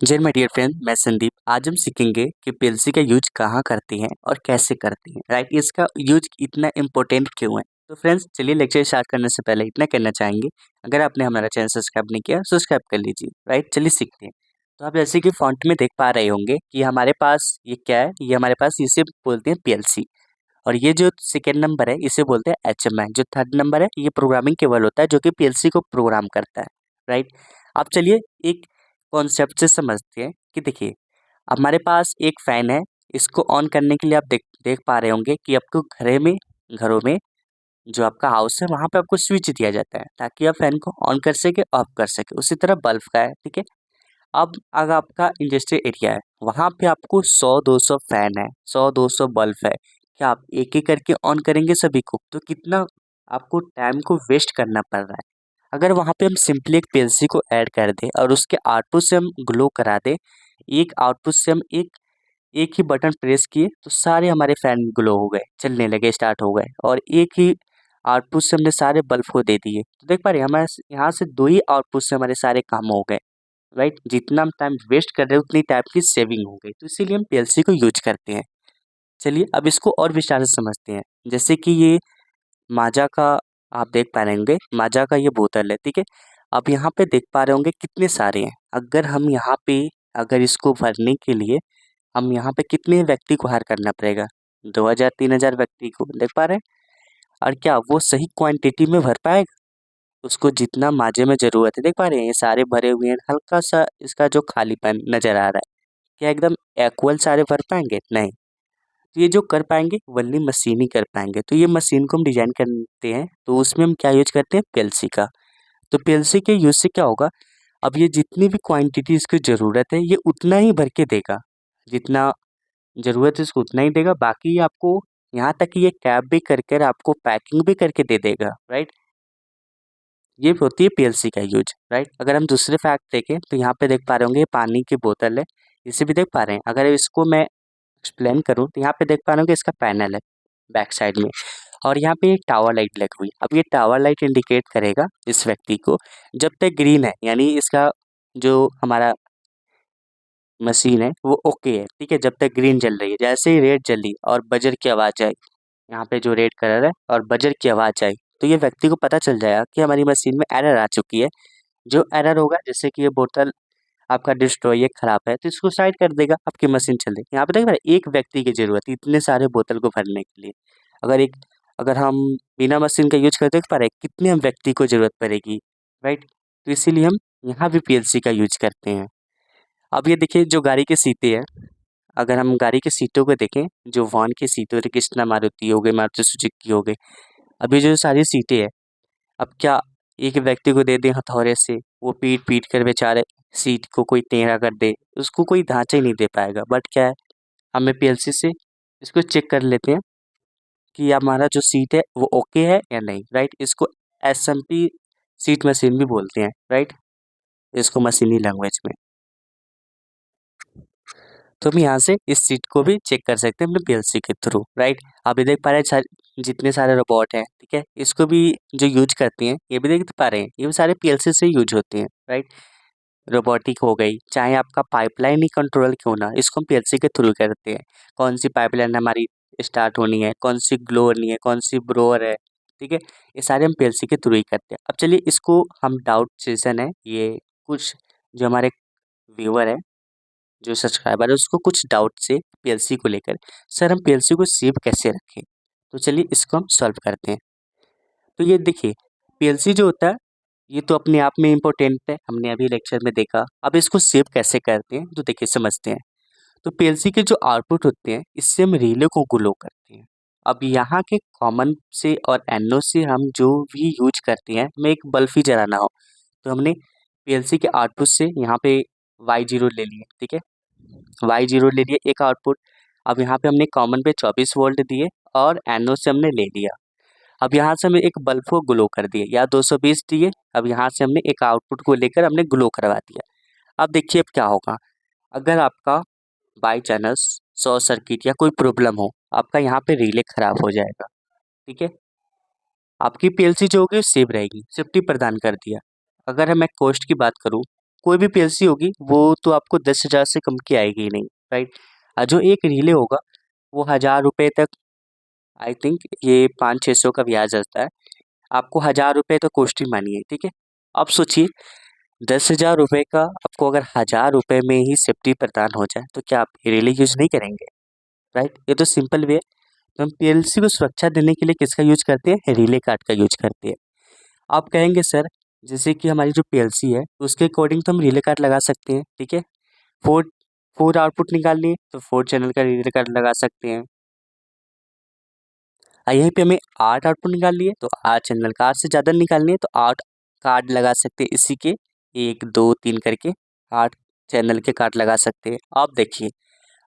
जय my dear friend, मैं संदीप। आज हम सीखेंगे कि पीएलसी का यूज कहाँ करते हैं और कैसे करते हैं। राइट, इसका यूज इतना इम्पोर्टेंट क्यों है। तो फ्रेंड्स, चलिए लेक्चर स्टार्ट करने से पहले इतना कहना चाहेंगे, अगर आपने हमारा चैनल सब्सक्राइब नहीं किया सब्सक्राइब कर लीजिए। राइट, चलिए सीखते हैं। तो आप जैसे कि फॉन्ट में देख पा रहे होंगे कि हमारे पास ये क्या है, ये हमारे पास इसे बोलते हैं पीएलसी। और ये जो सेकेंड नंबर है इसे बोलते हैं एचएमआई। जो थर्ड नंबर है ये प्रोग्रामिंग केबल होता है जो कि पीएलसी को प्रोग्राम करता है। राइट, अब चलिए एक कॉन्सेप्ट से समझते हैं कि देखिए हमारे पास एक फैन है। इसको ऑन करने के लिए आप देख देख पा रहे होंगे कि आपको घरों में जो आपका हाउस है वहाँ पे आपको स्विच दिया जाता है ताकि आप फैन को ऑन कर सके ऑफ कर सके। उसी तरह बल्ब का है, ठीक है। अब अगर आपका इंडस्ट्रियल एरिया है वहाँ पे आपको 100-200 फैन है, 100-200 बल्ब है। क्या आप एक एक करके ऑन करेंगे सभी को, तो कितना आपको टाइम को वेस्ट करना पड़ रहा है। अगर वहाँ पे हम सिंपली एक पीएलसी को ऐड कर दें और उसके आउटपुट से हम ग्लो करा दें, एक आउटपुट से हम एक एक ही बटन प्रेस किए तो सारे हमारे फैन ग्लो हो गए, चलने लगे, स्टार्ट हो गए। और एक ही आउटपुट से हमने सारे बल्ब को दे दिए, तो देख पा रहे हैं हमारे यहाँ से दो ही आउटपुट से हमारे सारे काम हो गए। राइट, जितना हम टाइम वेस्ट कर रहे हैं उतनी टाइम की सेविंग हो गई, तो इसीलिए हम पीएलसी को यूज करते हैं। चलिए अब इसको और विस्तार से समझते हैं। जैसे कि ये माजा का आप देख पा रहे होंगे, माजा का ये बोतल है, ठीक है। अब यहाँ पे देख पा रहे होंगे कितने सारे हैं। अगर हम यहाँ पे अगर इसको भरने के लिए हम यहाँ पे कितने व्यक्ति को हायर करना पड़ेगा, 2000-3000 व्यक्ति को, देख पा रहे हैं। और क्या वो सही क्वांटिटी में भर पाएगा, उसको जितना माजे में जरूरत है। देख पा रहे हैं ये सारे भरे हुए हैं, हल्का सा इसका जो खालीपन नजर आ रहा है, क्या एकदम इक्वल सारे भर पाएंगे? नहीं। तो ये जो कर पाएंगे वनली मशीन ही कर पाएंगे। तो ये मशीन को हम डिजाइन करते हैं तो उसमें हम क्या यूज करते हैं, पीएलसी का। तो पीएलसी के यूज से क्या होगा, अब ये जितनी भी क्वांटिटी इसकी ज़रूरत है ये उतना ही भर के देगा। जितना ज़रूरत है इसको उतना ही देगा, बाकी ये आपको यहाँ तक कि ये कैप भी कर कर आपको पैकिंग भी करके दे देगा। राइट, ये होती है पीएलसी का यूज। राइट, अगर हम दूसरे फैक्ट देखें तो यहाँ पे देख पा रहे होंगे ये पानी की बोतल है, इसे भी देख पा रहे हैं। अगर इसको मैं एक्सप्लेन करूँ तो यहाँ पे देख पा रहे होंगे इसका पैनल है बैक साइड में, और यहाँ पे एक टावर लाइट लगी हुई है। अब ये टावर लाइट इंडिकेट करेगा इस व्यक्ति को जब तक ग्रीन है, यानी इसका जो हमारा मशीन है वो ओके है, ठीक है। जब तक ग्रीन जल रही है, जैसे ही रेड जली और बजर की आवाज़ आई, यहाँ पे जो रेड कलर है और बजर की आवाज़ आई, तो ये व्यक्ति को पता चल जाएगा कि हमारी मशीन में एरर आ चुकी है। जो एरर होगा, जैसे कि ये बोतल आपका डिस्ट्रॉय ये खराब है, तो इसको साइड कर देगा, आपकी मशीन चल देगी। यहाँ पे देख रहे हैं एक व्यक्ति की जरूरत है इतने सारे बोतल को भरने के लिए। अगर एक अगर हम बिना मशीन का यूज करते देख पा रहे हैं कितने हम व्यक्ति को जरूरत पड़ेगी। राइट, तो इसीलिए हम यहाँ भी पीएलसी का यूज करते हैं। अब ये देखिए जो गाड़ी के सीटे हैं, अगर हम गाड़ी के सीटों को देखें, जो वाहन की सीटें होती है, कृष्णा मारुति हो गई, मारुति सुजुकी हो गई, अभी जो सारी सीटें हैं, अब क्या एक व्यक्ति को दे दें हथौड़े से, वो पीट पीट कर बेचारे सीट को कोई टेढ़ा कर दे, उसको कोई ढांचा ही नहीं दे पाएगा। बट क्या है, हमें पीएलसी से इसको चेक कर लेते हैं कि हमारा जो सीट है वो ओके है या नहीं। राइट, इसको एसएमपी सीट मशीन भी बोलते हैं। राइट, इसको मशीनी लैंग्वेज में। तो हम यहाँ से इस सीट को भी चेक कर सकते हैं अपने पीएलसी के थ्रू। राइट, आप ये देख पा रहे हैं जितने सारे रोबोट हैं, ठीक है, इसको भी जो यूज करती हैं ये भी देख पा रहे हैं, ये भी सारे पीएलसी से यूज होते हैं। राइट, रोबोटिक हो गई, चाहे आपका पाइपलाइन ही कंट्रोल क्यों ना, इसको हम पीएलसी के थ्रू करते हैं। कौन सी पाइपलाइन हमारी स्टार्ट होनी है, कौन सी ग्लो होनी है, कौन सी ब्रोअर है, ठीक है, ये सारे हम पीएलसी के थ्रू ही करते हैं। अब चलिए इसको हम डाउट सेशन है, ये कुछ जो हमारे व्यूअर है, जो सब्सक्राइबर है, उसको कुछ डाउट से पीएलसी को लेकर, सर हम पीएलसी को सेव कैसे रखें, तो चलिए इसको हम सॉल्व करते हैं। तो ये देखिए पीएलसी जो होता है ये तो अपने आप में इम्पोर्टेंट है, हमने अभी लेक्चर में देखा। अब इसको सेव कैसे करते हैं तो देखिए समझते हैं। तो पीएलसी के जो आउटपुट होते हैं इससे हम रिले को ग्लो करते हैं। अब यहाँ के कॉमन से और एनओ से हम जो भी यूज करते हैं, हमें एक बल्ब ही जलाना हो, तो हमने पीएलसी के आउटपुट से यहाँ पे Y0 ले लिए, ठीक है, Y0 ले लिए एक आउटपुट। अब यहाँ पे हमने कॉमन पे 24 वोल्ट दिए और एनओ से हमने ले लिया। अब यहाँ से हमने एक बल्ब को ग्लो कर दिए या 220 दिए। अब यहाँ से हमने एक आउटपुट को लेकर हमने ग्लो करवा दिया। अब देखिए अब क्या होगा, अगर आपका बाई चांस शॉर्ट सर्किट या कोई प्रॉब्लम हो, आपका यहाँ पे रिले खराब हो जाएगा, ठीक है। आपकी पीएलसी जो होगी सेव रहेगी, सेफ्टी प्रदान कर दिया। अगर मैं कॉस्ट की बात करूँ, कोई भी पीएलसी होगी वो तो आपको 10,000 से कम की आएगी ही नहीं, राइट। जो एक रिले होगा वो 1,000 रुपये तक, आई थिंक ये 500-600 का ब्याज आता है, आपको 1,000 रुपये तो कॉस्ट ही मानिए, ठीक है। अब सोचिए 10,000 रुपये का आपको अगर 1,000 रुपये में ही सेफ्टी प्रदान हो जाए तो क्या आप रिले यूज नहीं करेंगे, राइट। ये तो सिंपल वे है। तो हम पीएलसी को सुरक्षा देने के लिए किसका यूज करते हैं, रिले कार्ड का यूज करते हैं। आप कहेंगे सर जैसे कि हमारी जो पीएलसी है उसके अकॉर्डिंग तो हम रिले कार्ड लगा सकते हैं, ठीक है। फोर फोर आउटपुट निकालनी है तो 4 चैनल का रिले कार्ड लगा सकते हैं। यहीं पे हमें 8 आउटपुट निकालनी है तो 8 चैनल का, 8 से ज़्यादा निकालनी है तो 8 कार्ड लगा सकते हैं, इसी के 1 2 3 करके 8 चैनल के कार्ड लगा सकते हैं। अब देखिए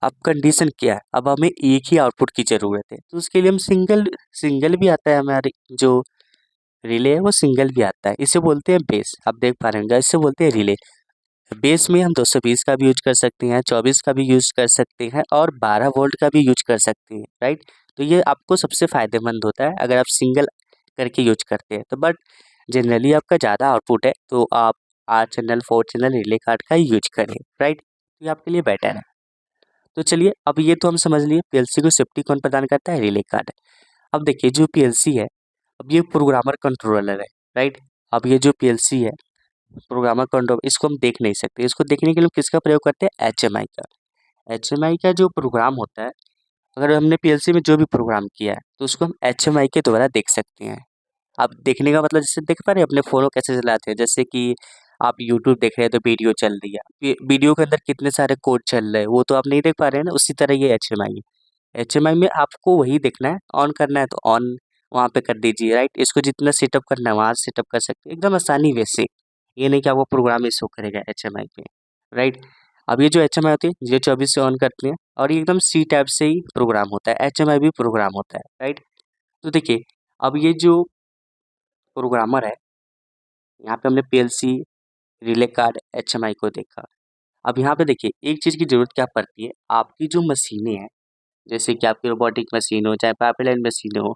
अब कंडीशन क्या है, अब हमें एक ही आउटपुट की ज़रूरत है तो उसके लिए हम सिंगल सिंगल भी आता है, हमारी जो रिले है वो सिंगल भी आता है, इसे बोलते हैं बेस। आप देख पा रहे हैं इसे बोलते हैं रिले। बेस में हम 220 का भी यूज कर सकते हैं, 24 का भी यूज कर सकते हैं और 12 वोल्ट का भी यूज कर सकते हैं, राइट। तो ये आपको सबसे फायदेमंद होता है अगर आप सिंगल करके यूज करते हैं तो। बट जनरली आपका ज़्यादा आउटपुट है तो आप 8 चैनल 4 चैनल रिले कार्ड का यूज करें, राइट। तो ये आपके लिए बेटर है। तो चलिए अब ये तो हम समझ लिए पीएलसी को सेफ्टी कौन प्रदान करता है, रिले कार्ड। अब देखिए जो पीएलसी है, अब ये प्रोग्रामर कंट्रोलर है, राइट। अब ये जो पीएलसी है प्रोग्रामर कंट्रोल, इसको हम देख नहीं सकते, इसको देखने के लिए किसका प्रयोग करते हैं, एचएमआई का। एचएमआई का जो प्रोग्राम होता है, अगर हमने पीएलसी में जो भी प्रोग्राम किया है तो उसको हम एचएमआई के द्वारा देख सकते हैं। आप देखने का मतलब जैसे देख पा रहे हैं अपने फ़ोन को कैसे चलाते हैं, जैसे कि आप यूट्यूब देख रहे हैं तो वीडियो चल रही है, ये वीडियो के अंदर कितने सारे कोड चल रहे हैं वो तो आप नहीं देख पा रहे हैं ना, उसी तरह ये एचएमआई है। एचएमआई में आपको वही देखना है, ऑन करना है तो ऑन वहाँ पे कर दीजिए, राइट। इसको जितना सेटअप करना है वहाँ सेटअप कर सकते हैं एकदम आसानी वैसे। ये नहीं कि आपको प्रोग्राम ही शो करेगा एचएमआई पे, राइट। अब ये जो एचएमआई होती है ये 24 से ऑन करते हैं और ये एकदम सी टाइप से ही प्रोग्राम होता है, एचएमआई भी प्रोग्राम होता है, राइट। तो देखिए अब ये जो प्रोग्रामर है, यहाँ पे हमने पीएलसी, रिले कार्ड, एचएमआई को देखा। अब यहाँ पे देखिए एक चीज़ की ज़रूरत क्या पड़ती है, आपकी जो मशीनें हैं जैसे कि आपकी रोबोटिक मशीन हो चाहे पाइपलाइन मशीन हो,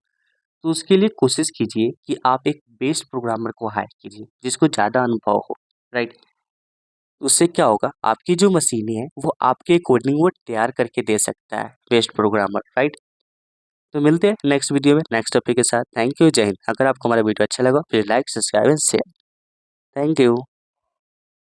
तो उसके लिए कोशिश कीजिए कि आप एक बेस्ट प्रोग्रामर को हायर कीजिए जिसको ज़्यादा अनुभव हो, राइट। उससे क्या होगा आपकी जो मशीनें हैं वो आपके अकॉर्डिंग वो तैयार करके दे सकता है बेस्ट प्रोग्रामर, राइट। तो मिलते हैं नेक्स्ट वीडियो में नेक्स्ट टॉपिक के साथ। थैंक यू, जय हिंद। अगर आपको हमारा वीडियो अच्छा लगा please like subscribe and share. Thank you.